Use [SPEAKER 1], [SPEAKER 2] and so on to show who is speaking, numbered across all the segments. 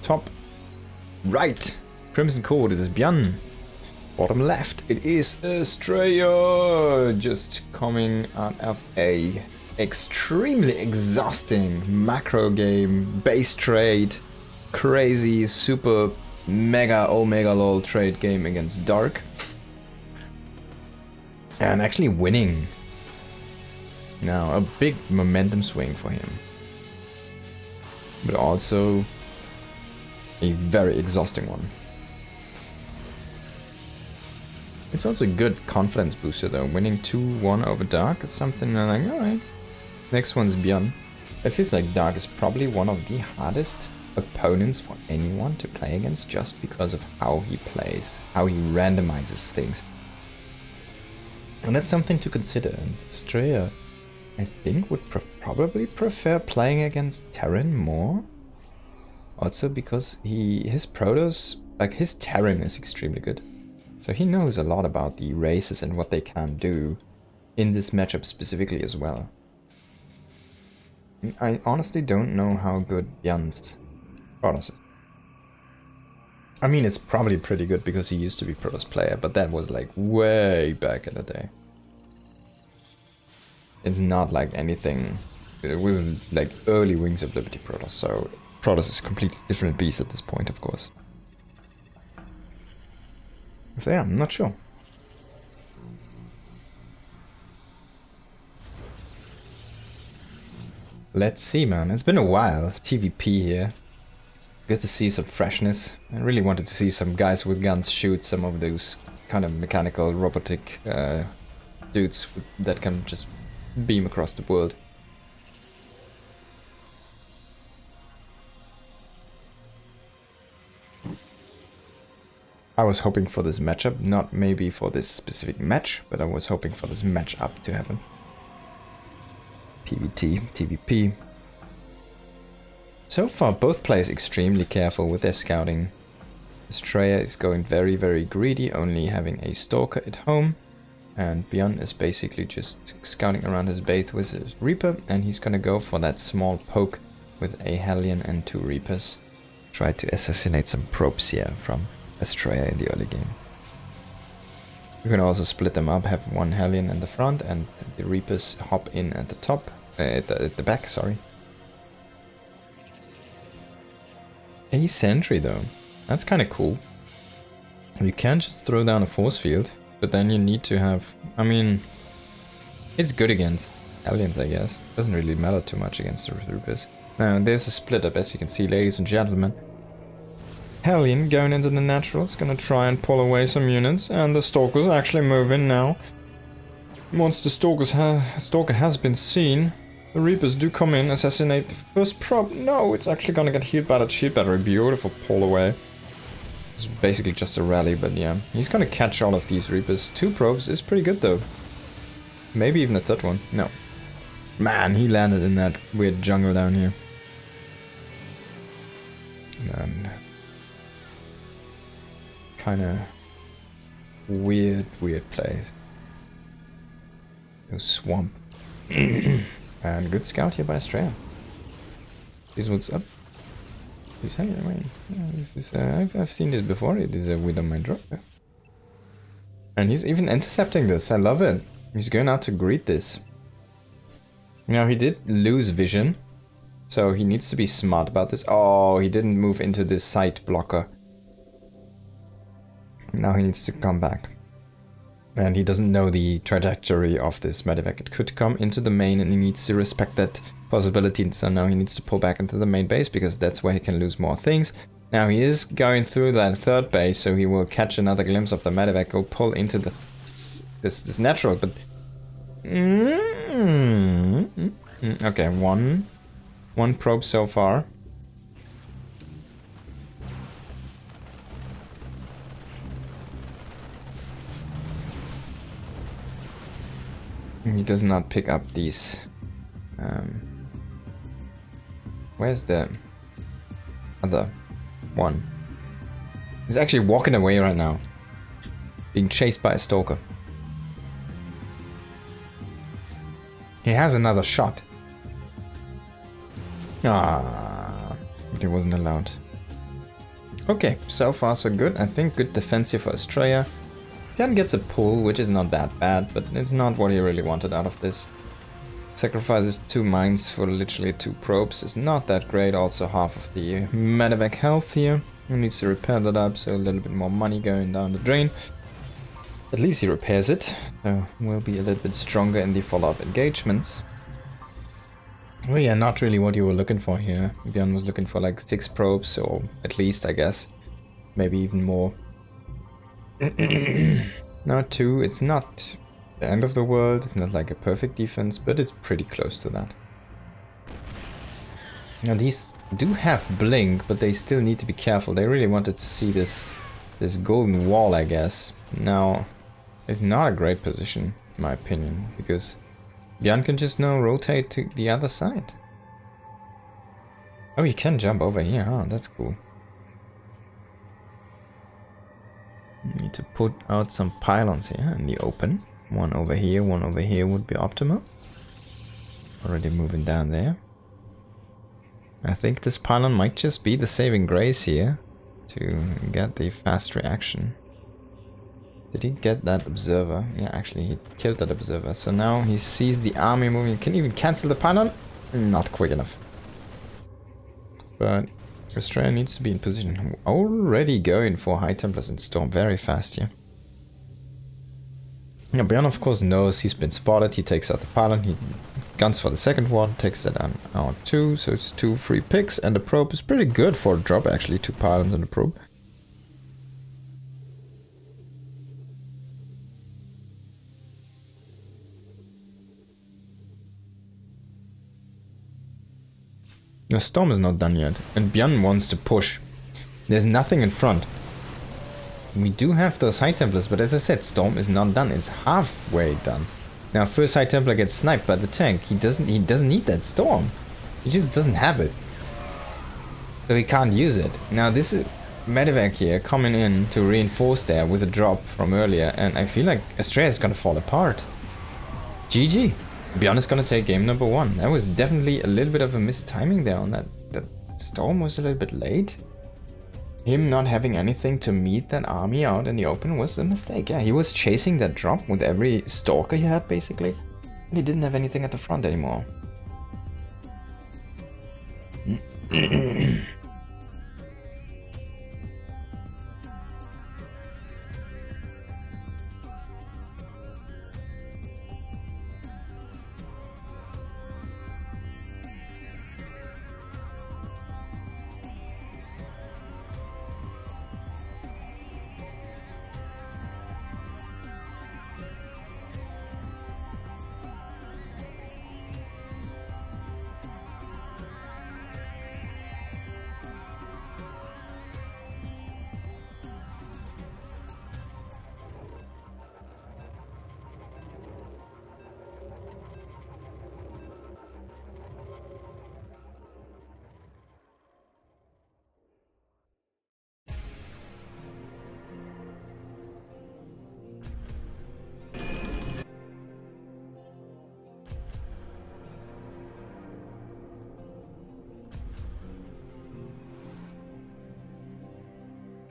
[SPEAKER 1] top right. Crimson Court, it is Byun. Bottom left, it is Astrea. Just coming out of a extremely exhausting macro game, base trade, crazy, super, mega, omega lol trade game against Dark. And actually winning. Now, a big momentum swing for him. But also a very exhausting one. It's also a good confidence booster though. Winning 2-1 over Dark is something I'm like, alright. Next one's Byun. It feels like Dark is probably one of the hardest opponents for anyone to play against just because of how he plays, how he randomizes things. And that's something to consider. And Astrea, I think, would probably prefer playing against Terran more. Also because his Protoss, like his Terran is extremely good. So he knows a lot about the races and what they can do in this matchup specifically as well. I honestly don't know how good Byun's Protoss is. I mean, it's probably pretty good because he used to be Protoss player, but that was like way back in the day. It's not like anything. It was like early Wings of Liberty Protoss, so Protoss is a completely different beast at this point, of course. So yeah, I'm not sure. Let's see, man. It's been a while. TVP here. Good to see some freshness. I really wanted to see some guys with guns shoot some of those kind of mechanical, robotic dudes that can just beam across the world. I was hoping for this matchup, not maybe for this specific match, but I was hoping for this matchup to happen. PvT, TVP. So far, both players extremely careful with their scouting. Astrea is going very, very greedy, only having a Stalker at home. And Byun is basically just scouting around his base with his Reaper, and he's gonna go for that small poke with a Hellion and 2 Reapers. Try to assassinate some probes here from Astrea in the early game. You can also split them up, have one Hellion in the front and the Reapers hop in at the top, at the back, sorry. A sentry though, that's kind of cool. You can just throw down a force field, but then you need to have, I mean, it's good against Hellions, I guess. Doesn't really matter too much against the Reapers. Now there's a split up, as you can see, ladies and gentlemen. Hellion going into the naturals, gonna try and pull away some units, and the Stalker's actually moving now. Once the Stalker has been seen, the Reapers do come in, assassinate the first probe. No, it's actually gonna get hit by that shield battery. Beautiful pull away. It's basically just a rally, but yeah. He's gonna catch all of these Reapers. 2 probes is pretty good though. Maybe even a 3rd one. No. Man, he landed in that weird jungle down here. And kinda weird place. No swamp. And good scout here by Astrea. This what's up. He's hanging away. Yeah, this is, I've seen this before. It is a Widow Mind drop. Yeah. And he's even intercepting this. I love it. He's going out to greet this. Now he did lose vision, so he needs to be smart about this. Oh, he didn't move into this site blocker. Now he needs to come back. And he doesn't know the trajectory of this medevac. It could come into the main and he needs to respect that possibility. So now he needs to pull back into the main base because that's where he can lose more things. Now he is going through that 3rd base, so he will catch another glimpse of the medevac, go pull into the this natural, but okay, one probe so far. He does not pick up these. Where's the other one? He's actually walking away right now, being chased by a Stalker. He has another shot. Ah, but he wasn't allowed. Okay, so far so good. I think good defensive for Astrea. Byun gets a pull, which is not that bad, but it's not what he really wanted out of this. Sacrifices 2 mines for literally 2 probes is not that great. Also half of the medevac health here. He needs to repair that up, so a little bit more money going down the drain. At least he repairs it, so we'll be a little bit stronger in the follow-up engagements. Well, yeah, not really what you were looking for here. Byun was looking for like 6 probes, or at least, I guess. Maybe even more. Now 2, it's not the end of the world, it's not like a perfect defense, but it's pretty close to that. Now these do have blink, but they still need to be careful. They really wanted to see this golden wall, I guess. Now, it's not a great position, in my opinion, because Byun can just now rotate to the other side. Oh, you can jump over here, huh? That's cool. Need to put out some pylons here in the open. One over here would be optimal. Already moving down there. I think this pylon might just be the saving grace here to get the fast reaction. Did he get that observer? Yeah, actually he killed that observer. So now he sees the army moving. Can he even cancel the pylon? Not quick enough. But Astrea needs to be in position. Already going for High Templars and Storm very fast here. Yeah, Byun of course knows he's been spotted. He takes out the pylon. He guns for the second one. Takes that out too. So it's 2 free picks and the probe is pretty good for a drop actually. 2 pylons and a probe. The storm is not done yet, and Byun wants to push. There's nothing in front. We do have those High Templars, but as I said, storm is not done. It's halfway done. Now, first High Templar gets sniped by the tank. He doesn't need that storm. He just doesn't have it, so he can't use it. Now, this is medevac here coming in to reinforce there with a drop from earlier, and I feel like Astrea is gonna fall apart. GG. Byun is gonna take game number 1. That was definitely a little bit of a missed timing there on that. That storm was a little bit late. Him not having anything to meet that army out in the open was a mistake. Yeah, he was chasing that drop with every stalker he had basically. And he didn't have anything at the front anymore.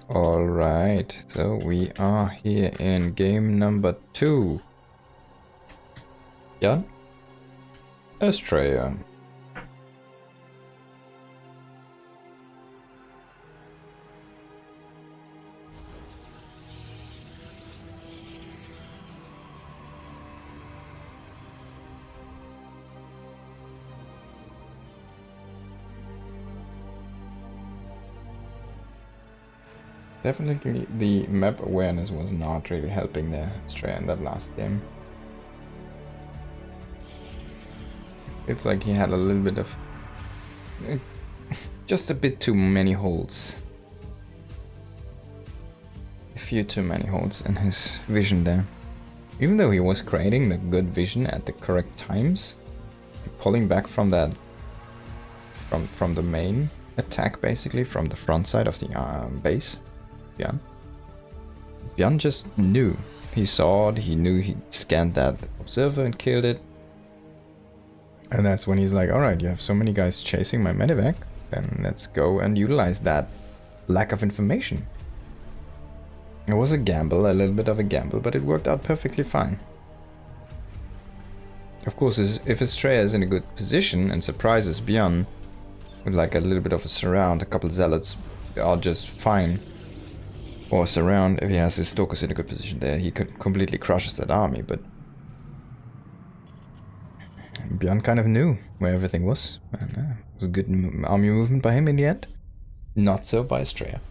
[SPEAKER 1] Alright, so we are here in game number 2. Byun? Astrea. Definitely the map awareness was not really helping there, Astrea, in that last game. It's like he had a little bit of... just a bit too many holes. A few too many holes in his vision there. Even though he was creating the good vision at the correct times, pulling back from that... from the main attack basically, from the front side of the base. Byun just knew. He saw it, he knew, he scanned that observer and killed it. And that's when he's like, alright, you have so many guys chasing my medevac, then let's go and utilize that lack of information. It was a gamble, a little bit of a gamble, but it worked out perfectly fine. Of course, if Astrea is in a good position and surprises Byun with like a little bit of a surround, a couple zealots are just fine. Or surround, if he has his stalkers in a good position there, he could completely crush that army, but Byun kind of knew where everything was. And, it was a good army movement by him in the end. Not so by Astrea.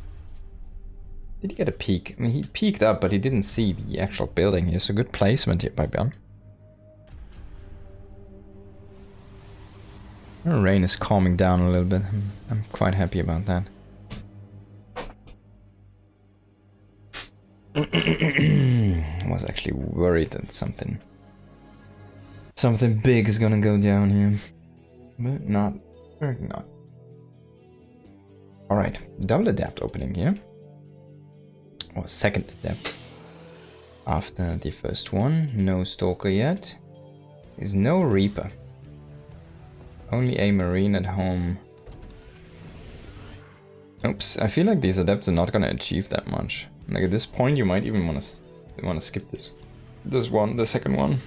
[SPEAKER 1] Did he get a peek? I mean, he peeked up, but he didn't see the actual building here, so good placement here by Byun. The rain is calming down a little bit. I'm quite happy about that. I was actually worried that something big is gonna go down here, but not. All right, double adept opening here, or second adept. After the first one, no stalker yet. There's no reaper. Only a marine at home. Oops, I feel like these adepts are not gonna achieve that much. Like at this point, you might even want to skip this. This one, the second one.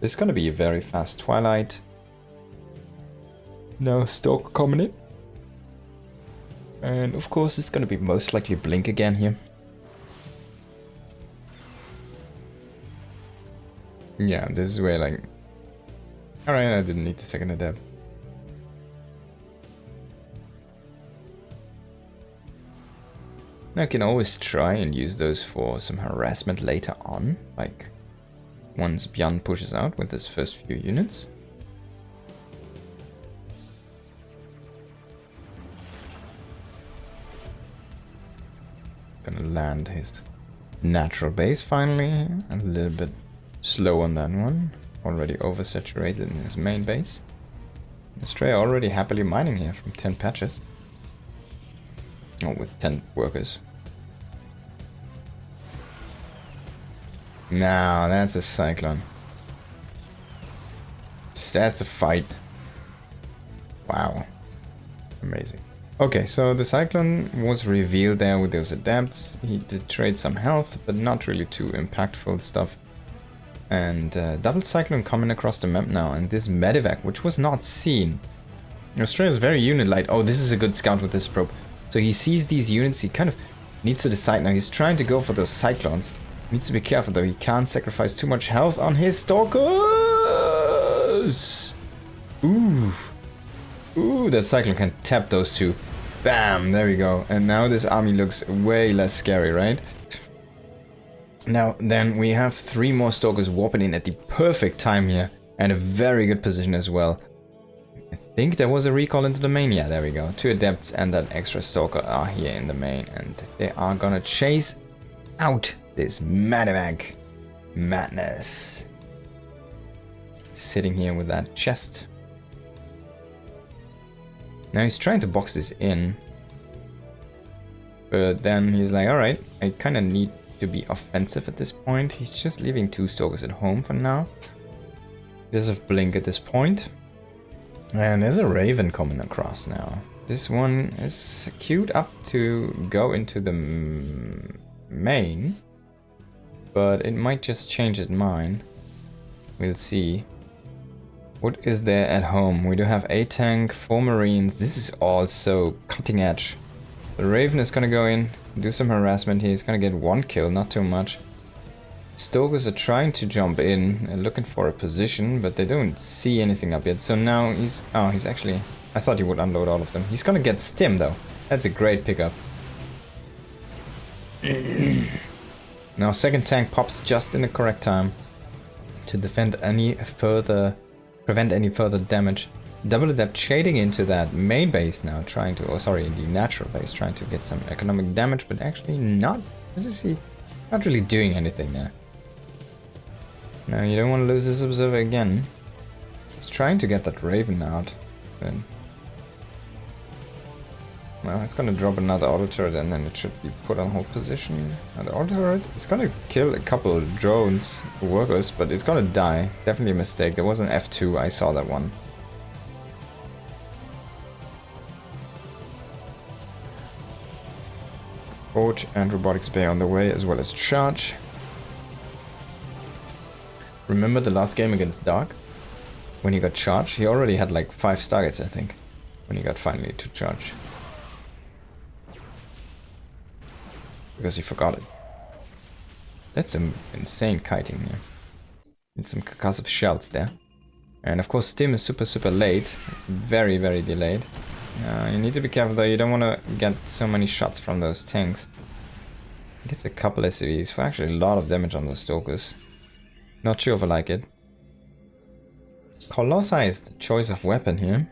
[SPEAKER 1] This is gonna be a very fast twilight. No stalker coming in. And of course, it's gonna be most likely blink again here. Yeah, this is where like. Alright, I didn't need the second adept. I can always try and use those for some harassment later on, like once Byun pushes out with his first few units. Gonna land his natural base finally, a little bit slow on that one. Already oversaturated in his main base. Astrea already happily mining here from 10 patches. Oh, with 10 workers. Now that's a cyclone. That's a fight. Wow. Amazing. Okay, so the cyclone was revealed there with those adepts. He did trade some health, but not really too impactful stuff. And double cyclone coming across the map now, and this medevac, which was not seen. Astrea is very unit light. Oh, this is a good scout with this probe. So he sees these units, he kind of needs to decide now. He's trying to go for those cyclones. Needs to be careful though, he can't sacrifice too much health on his stalkers! Ooh. Ooh, that cyclone can tap those two. Bam, there we go. And now this army looks way less scary, right? Now, then we have 3 more stalkers warping in at the perfect time here. And a very good position as well. I think there was a recall into the main. Yeah, there we go. 2 adepts and that extra stalker are here in the main. And they are gonna chase out this medevac madness. Sitting here with that chest. Now he's trying to box this in. But then he's like, alright, I kind of need to be offensive at this point. He's just leaving 2 stalkers at home for now. He does have blink at this point. And there's a raven coming across now. This one is queued up to go into the main. But it might just change its mind. We'll see. What is there at home? We do have a tank, 4 marines. This is all so cutting edge. The raven is gonna go in, do some harassment. He's gonna get 1 kill, not too much. Stalkers are trying to jump in and looking for a position, but they don't see anything up yet. So now he's... Oh, he's actually... I thought he would unload all of them. He's gonna get stim though. That's a great pickup. Now second tank pops just in the correct time to prevent any further damage. Double adept shading into that main base now, trying to, the natural base, trying to get some economic damage, but actually not, as you see, not really doing anything there. Now you don't want to lose this observer again. He's trying to get that raven out, but well, it's gonna drop another auto turret and then it should be put on hold position. And the auto turret is gonna kill a couple of drones, workers, but it's gonna die. Definitely a mistake. There was an F2, I saw that one. Forge and Robotics Bay on the way, as well as Charge. Remember the last game against Dark? When he got Charge, he already had like 5 Stargates, I think. When he got finally to Charge. Because he forgot it. That's some insane kiting here. And some concussive shells there. And of course Stim is super late. It's very delayed. You need to be careful though, you don't want to get so many shots from those tanks. He gets a couple SCVs for actually a lot of damage on those Stalkers. Not sure if I like it. Colossi is the choice of weapon here.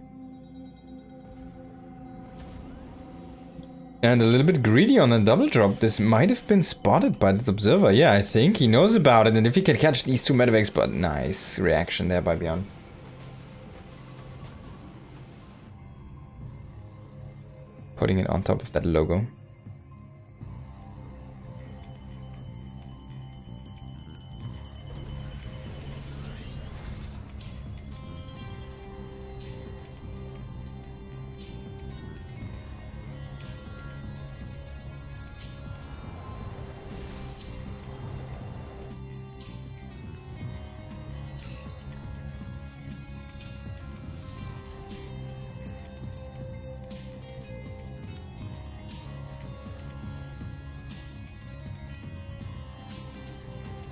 [SPEAKER 1] And a little bit greedy on the double drop. This might have been spotted by the observer. Yeah, I think he knows about it. And if he can catch these 2 medevacs, but nice reaction there by Byun. Putting it on top of that logo.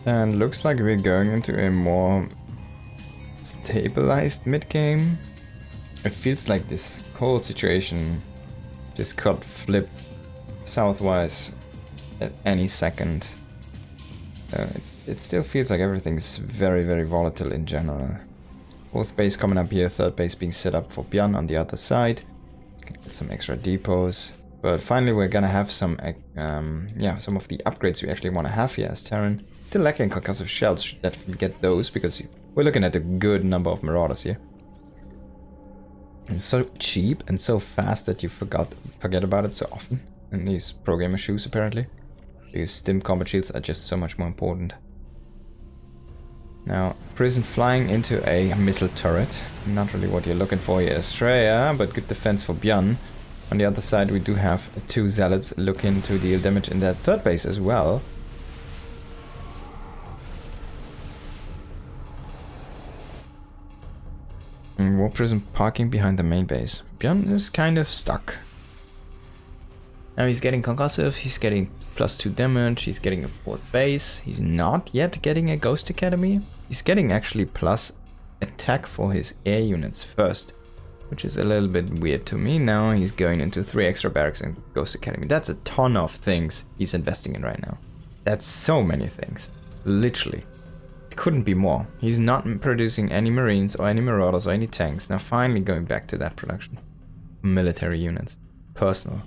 [SPEAKER 1] And looks like we're going into a more stabilized mid-game. It feels like this whole situation just could flip southwise at any second. It still feels like everything's very volatile in general. 4th base coming up here, 3rd base being set up for Byun on the other side. Get some extra depots. But finally we're gonna have some, some of the upgrades we actually want to have here as Terran. Still lacking concussive shells, should definitely get those, because we're looking at a good number of Marauders here. It's so cheap and so fast that you forget about it so often in these pro-gamer shoes apparently. Because stim combat shields are just so much more important. Now, Prison flying into a missile turret. Not really what you're looking for here, Astrea, but good defense for Byun. On the other side we do have 2 Zealots looking to deal damage in that 3rd base as well. And War Prison parking behind the main base. Byun is kind of stuck. Now he's getting concussive, he's getting +2 damage, he's getting a 4th base. He's not yet getting a Ghost Academy. He's getting actually plus attack for his air units first, which is a little bit weird to me. Now he's going into 3 extra barracks and Ghost Academy. That's a ton of things he's investing in right now. That's so many things. Literally. Couldn't be more. He's not producing any Marines or any Marauders or any tanks. Now finally going back to that production. Military units. Personal.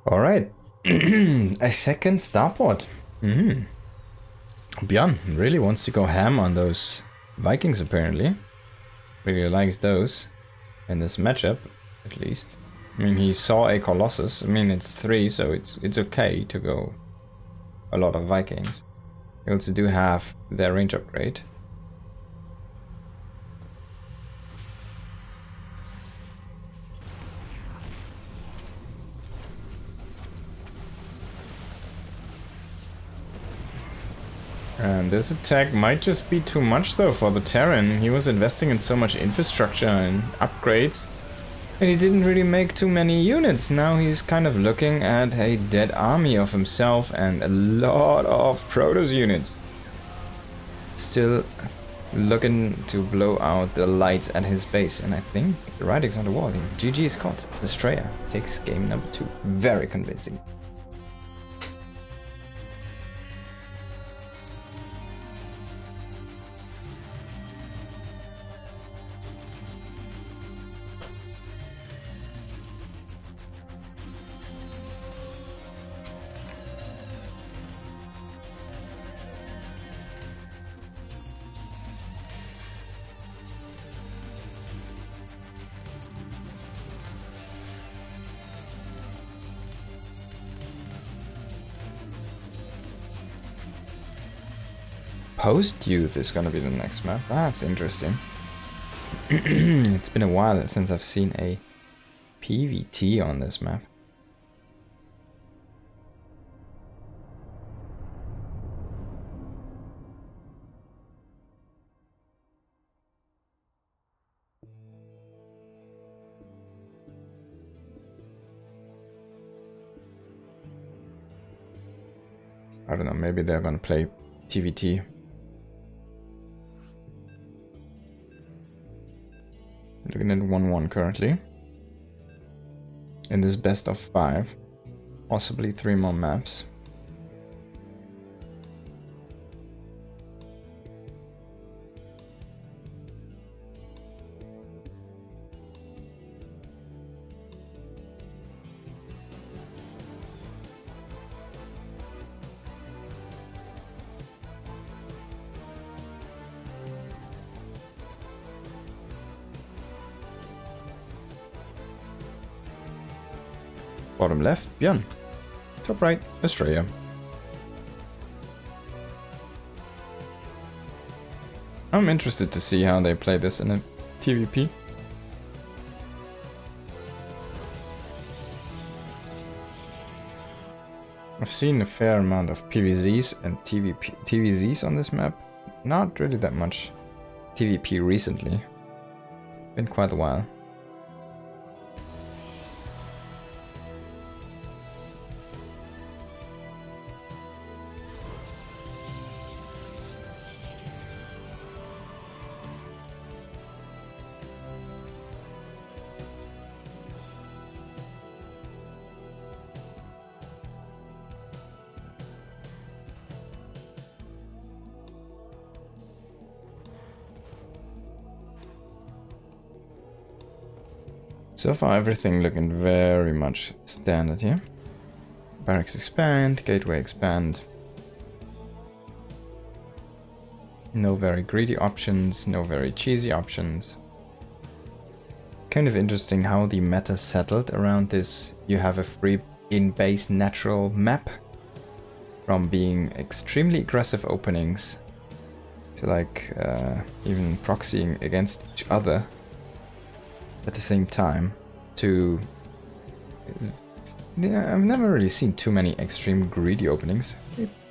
[SPEAKER 1] Alright. A second starport. Byun really wants to go ham on those Vikings apparently. Really likes those. In this matchup, at least. I mean, he saw a Colossus. I mean, it's 3, so it's okay to go a lot of Vikings. They also do have their range upgrade. And this attack might just be too much though for the Terran. He was investing in so much infrastructure and upgrades, and he didn't really make too many units. Now he's kind of looking at a dead army of himself and a lot of Protoss units. Still looking to blow out the lights at his base, and I think the writing's on the wall here. GG is caught. Astrea takes game number 2. Very convincing. Post-Youth is gonna be the next map. That's interesting. It's been a while since I've seen a PVT on this map. I don't know, maybe they're gonna play TVT. Looking at 1-1 currently. In this best of 5. Possibly 3 more maps. Bottom left, Byun. Top right, Astrea. I'm interested to see how they play this in a TVP. I've seen a fair amount of PVZs and TVZs on this map. Not really that much TVP recently. Been quite a while. So far everything looking very much standard here. Barracks expand, gateway expand. No very greedy options, no very cheesy options. Kind of interesting how the meta settled around this. You have a free in-base natural map. From being extremely aggressive openings to like even proxying against each other at the same time to... Yeah, I've never really seen too many extreme greedy openings.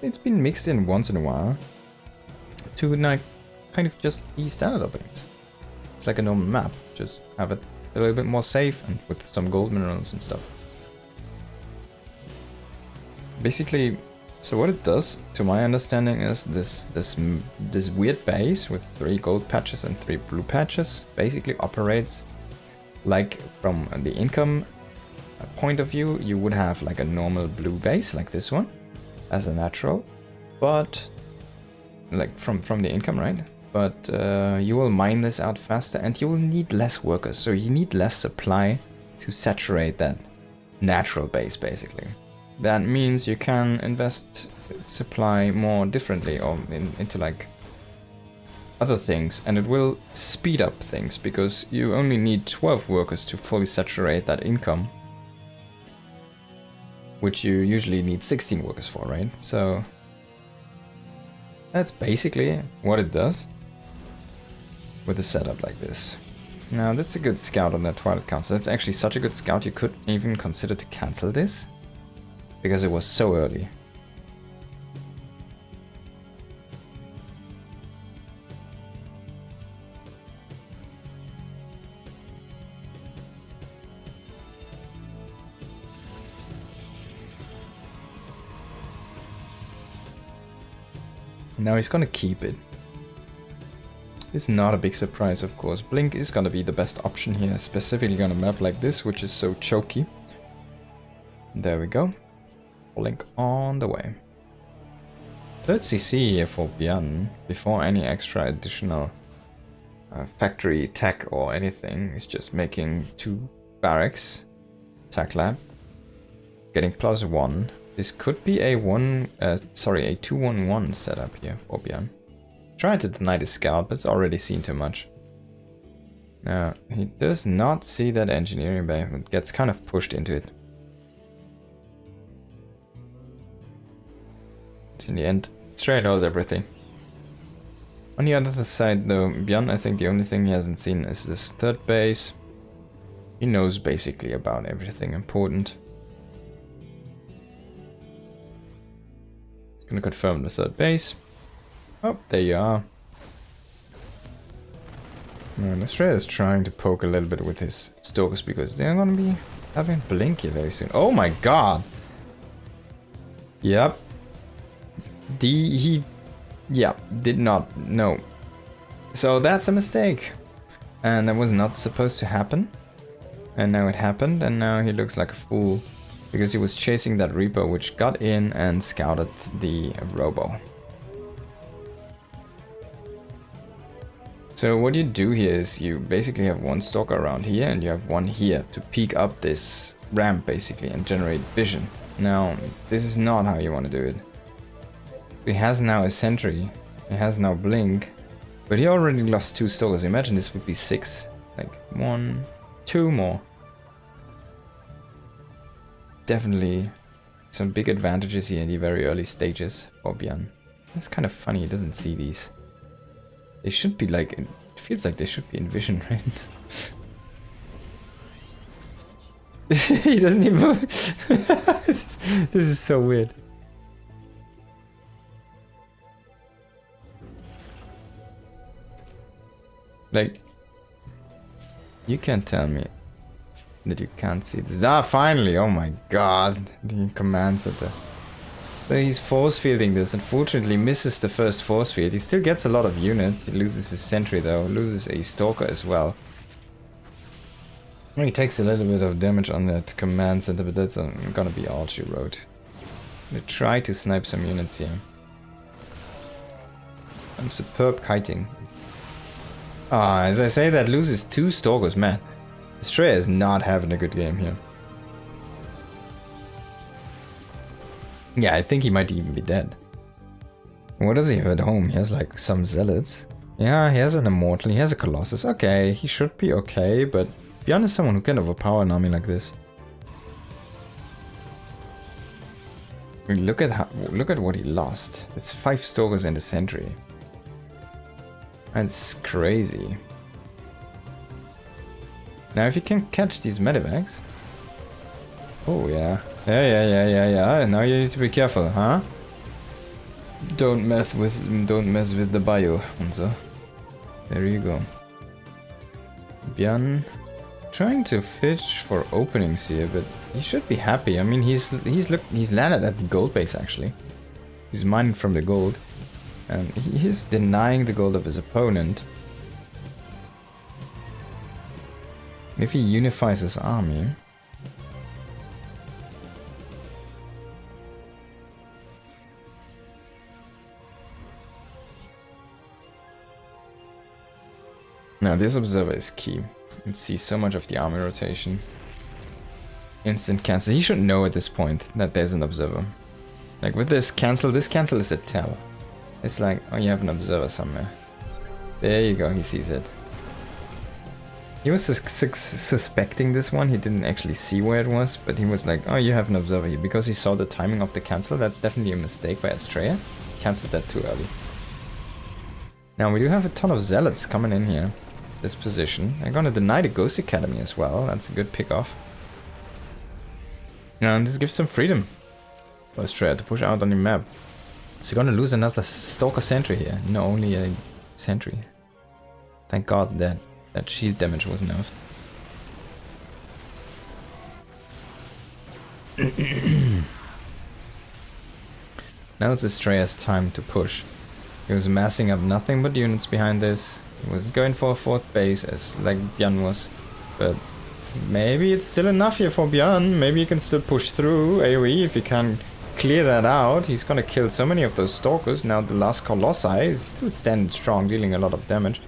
[SPEAKER 1] It's been mixed in once in a while to like kind of just be standard openings. It's like a normal map, just have it a little bit more safe and with some gold minerals and stuff. Basically, so what it does, to my understanding, is this weird base with 3 gold patches and 3 blue patches basically operates like from the income point of view. You would have like a normal blue base like this one as a natural, but like from the income, right? But you will mine this out faster and you will need less workers, so you need less supply to saturate that natural base basically. That means you can invest supply more differently or into like other things, and it will speed up things because you only need 12 workers to fully saturate that income, which you usually need 16 workers for, right? So that's basically what it does with a setup like this. Now that's a good scout on that Twilight Council. That's actually such a good scout you could even consider to cancel this because it was so early. Now he's gonna keep it. It's not a big surprise, of course. Blink is gonna be the best option here, specifically on a map like this, which is so choky. There we go. Blink on the way. 3rd CC here for Byun, before any extra additional factory tech or anything. He's just making 2 barracks, tech lab, getting +1. This could be a 2-1-1 setup here for Byun. Trying to deny the scout, but it's already seen too much. Now, he does not see that engineering bay, but gets kind of pushed into it. So in the end, Astrea knows everything. On the other side though, Byun, I think the only thing he hasn't seen is this third base. He knows basically about everything important. Gonna confirm the third base. Oh, there you are. And Astrea is trying to poke a little bit with his stalkers because they're gonna be having blink here very soon. Oh my god! Yep. He did not know. So that's a mistake. And that was not supposed to happen. And now it happened, and now he looks like a fool. Because he was chasing that Reaper, which got in and scouted the Robo. So what you do here is you basically have one stalker around here and you have one here to peek up this ramp basically and generate vision. Now, this is not how you want to do it. He has now a sentry, he has now blink, but he already lost 2 stalkers. Imagine this would be 6. Like 1, 2 more. Definitely some big advantages here in the very early stages for Byun. It's kind of funny, he doesn't see these. They should be like, it feels like they should be in vision, right? He doesn't even... This is so weird. Like, you can't tell me that you can't see this. Ah, finally! Oh my god! The command center. So he's force fielding this. Unfortunately, misses the first force field. He still gets a lot of units. He loses his sentry though. Loses a stalker as well. He takes a little bit of damage on that command center, but that's gonna be all she wrote. They try to snipe some units here. Some superb kiting. Ah, as I say, that loses 2 stalkers, man. Astrea is not having a good game here. Yeah, I think he might even be dead. What does he have at home? He has like some zealots. Yeah, he has an immortal, he has a colossus. Okay, he should be okay, but Byun is someone who can overpower an army like this. I mean, look at what he lost. It's 5 stalkers and a sentry. That's crazy. Now if you can catch these medevacs. Oh yeah. Yeah. Now you need to be careful, huh? Don't mess with the bio, and so. There you go. Byun trying to fish for openings here, but he should be happy. I mean, he's landed at the gold base actually. He's mining from the gold, and he's denying the gold of his opponent. If he unifies his army. Now this observer is key. You can see so much of the army rotation. Instant cancel. He should know at this point that there's an observer. Like with this cancel is a tell. It's like, oh, you have an observer somewhere. There you go, he sees it. He was suspecting this one, he didn't actually see where it was, but he was like, oh, you have an observer here. Because he saw the timing of the cancel, that's definitely a mistake by Astrea. Cancelled that too early. Now we do have a ton of zealots coming in here. This position. They're gonna deny the Ghost Academy as well, that's a good pick-off. And this gives some freedom for Astrea to push out on the map. So you're gonna lose another Stalker Sentry here, no, only a Sentry. Thank God that shield damage was nerfed. Now it's Astrea's time to push. He was massing up nothing but units behind this. He wasn't going for a 4th base as like Byun was. But maybe it's still enough here for Byun. Maybe he can still push through AoE if he can clear that out. He's gonna kill so many of those stalkers. Now the last Colossi is still standing strong, dealing a lot of damage.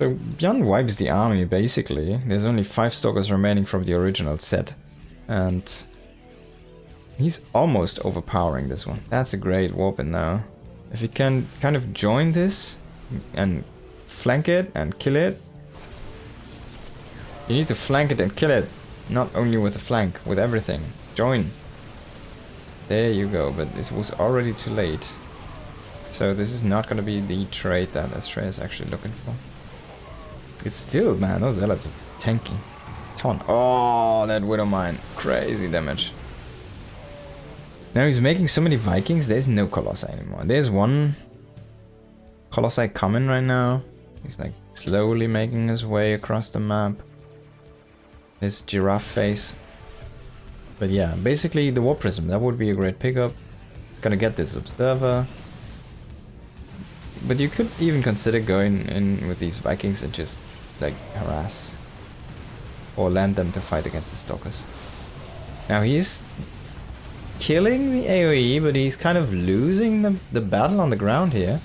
[SPEAKER 1] So Byun wipes the army basically. There's only 5 stalkers remaining from the original set. And he's almost overpowering this one. That's a great warp in now. If you can kind of join this and flank it and kill it. You need to flank it and kill it. Not only with a flank, with everything. Join. There you go, but this was already too late. So this is not gonna be the trade that Astrea is actually looking for. It's still, man, those zealots are tanky. Ton. Oh, that Widow Mine. Crazy damage. Now he's making so many Vikings, there's no Colossi anymore. There's one Colossi coming right now. He's like slowly making his way across the map. His giraffe face. But yeah, basically the War Prism, that would be a great pickup. It's gonna get this Observer. But you could even consider going in with these Vikings and just like harass. Or land them to fight against the Stalkers. Now he's killing the AoE, but he's kind of losing the battle on the ground here.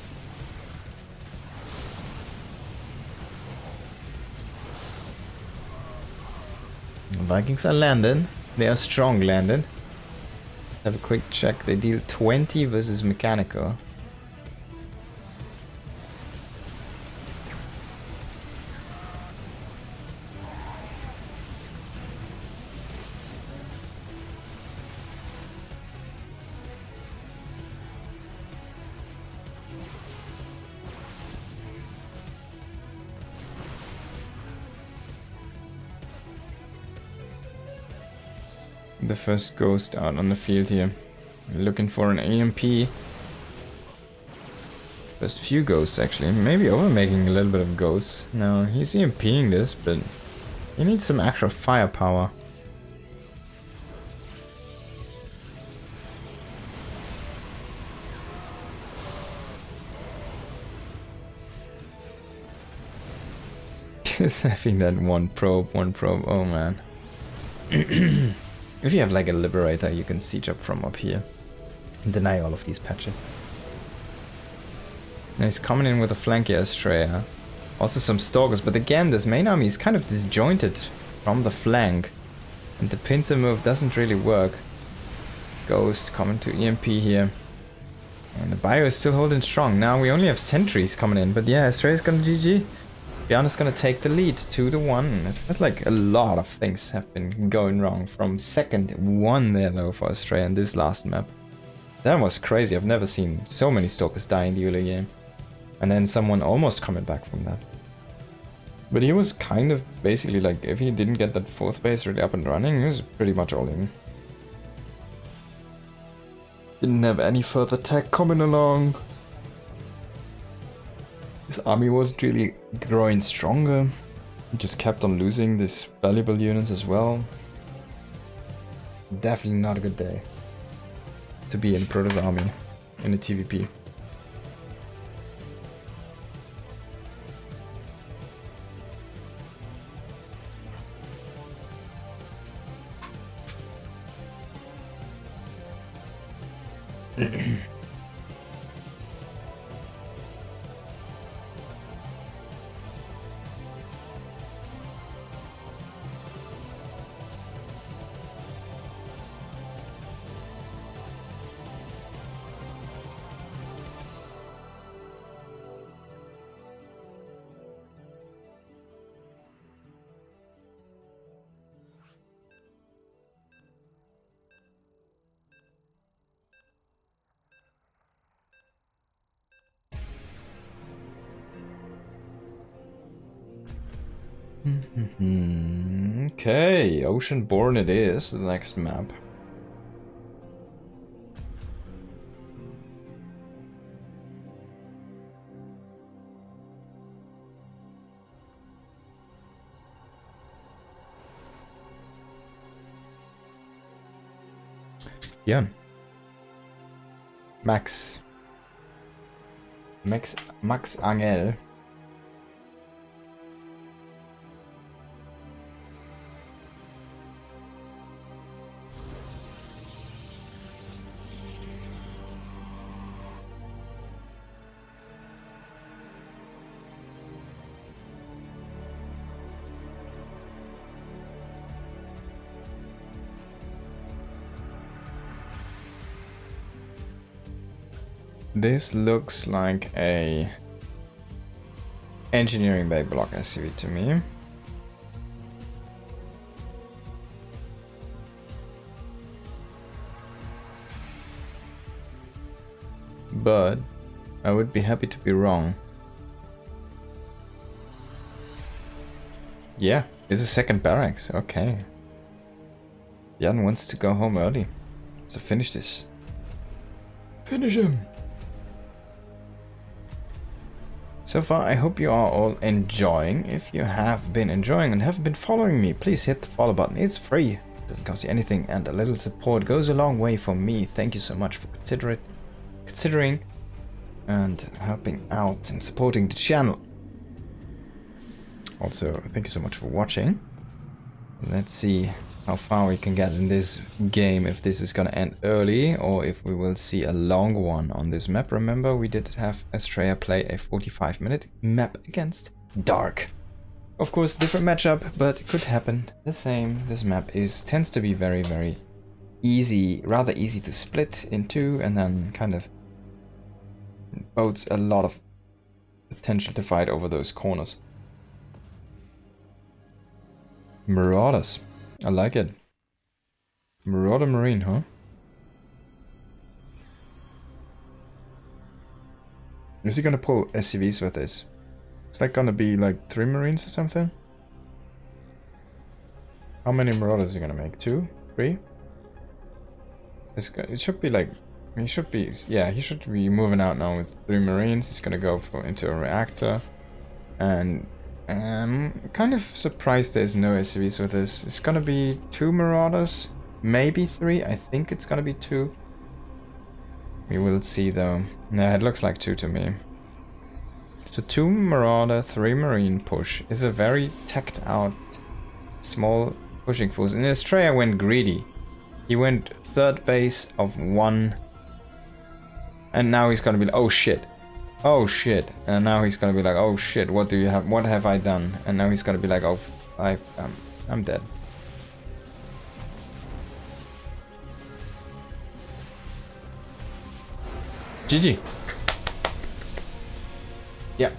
[SPEAKER 1] The Vikings are landed. They are strong landed. Have a quick check. They deal 20 versus mechanical. The first ghost out on the field here. Looking for an AMP. First few ghosts actually. Maybe over making a little bit of ghosts. No, he's EMPing this, but he needs some extra firepower. Just having that one probe, oh man. If you have like a Liberator, you can siege up from up here and deny all of these patches. Now he's coming in with a flanker Astrea. Also some Stalkers, but again this main army is kind of disjointed from the flank. And the pincer move doesn't really work. Ghost coming to EMP here. And the Bio is still holding strong. Now we only have sentries coming in, but yeah, Astrea is gonna GG. Byun is gonna take the lead 2-1. It felt like a lot of things have been going wrong from second 1 there though for Astrea in this last map. That was crazy. I've never seen so many Stalkers die in the early game. And then someone almost coming back from that. But he was kind of basically like, if he didn't get that 4th base really up and running, he was pretty much all in. Didn't have any further tech coming along. His army wasn't really growing stronger. He just kept on losing these valuable units as well. Definitely not a good day to be in Protoss army in a TVP. Okay, Oceanborn it is, the next map. Yeah. Max Angel. This looks like a engineering bay block SUV to me. But I would be happy to be wrong. Yeah, this is second barracks. Okay. Jan wants to go home early. So finish this. Finish him. So far, I hope you are all enjoying. If you have been enjoying and have been following me, please hit the follow button. It's free. It doesn't cost you anything, and a little support goes a long way for me. Thank you so much for considering and helping out and supporting the channel. Also, thank you so much for watching. Let's see how far we can get in this game, if this is gonna end early or if we will see a long one on this map. Remember, we did have Astrea play a 45-minute map against Dark. Of course, different matchup, but it could happen the same. This map tends to be very, very easy, rather easy to split in two, and then kind of bodes a lot of potential to fight over those corners. Marauders. I like it. Marauder Marine, huh? Is he gonna pull SCVs with this? It's like gonna be like 3 Marines or something? How many Marauders is he gonna make? 2? 3? It should be like... He should be... Yeah, he should be moving out now with 3 Marines. He's gonna go into a reactor. And... I'm kind of surprised there's no SCVs with this. It's gonna be 2 Marauders, maybe 3. I think it's gonna be 2. We will see though. Yeah, it looks like 2 to me. So 2 Marauder, 3 Marine push is a very teched out small pushing force. And Astrea went greedy. He went 3rd base of 1. And now he's gonna be like, oh shit. Oh shit, and now he's gonna be like, oh shit, what do you have, what have I done? And now he's gonna be like, oh, I'm dead. GG. Yeah.